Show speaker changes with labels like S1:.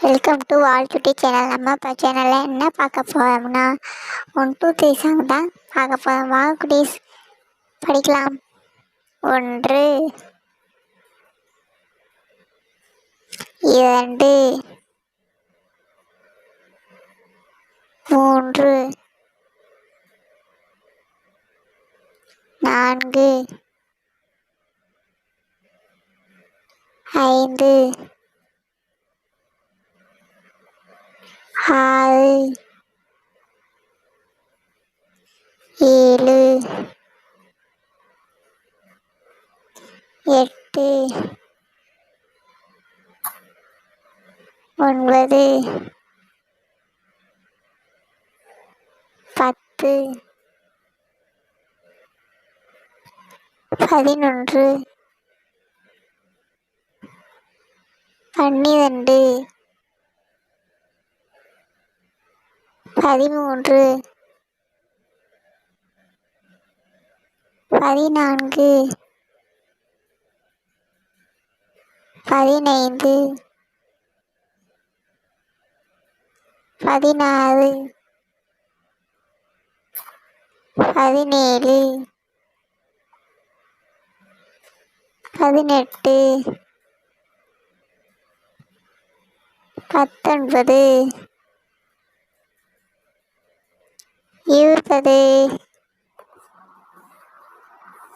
S1: Welcome to wall Dutee channel. நம்ம இப்போ சேனலில் என்ன பார்க்க போகிறோம்னா 1 2 3 சாங் தான் பார்க்க போகிறோம். வாங்க குட்டீஸ், படிக்கலாம். 1 2 3 4 5 6 7 8 9 10 11 12 13 14 15 16 17 18 19 20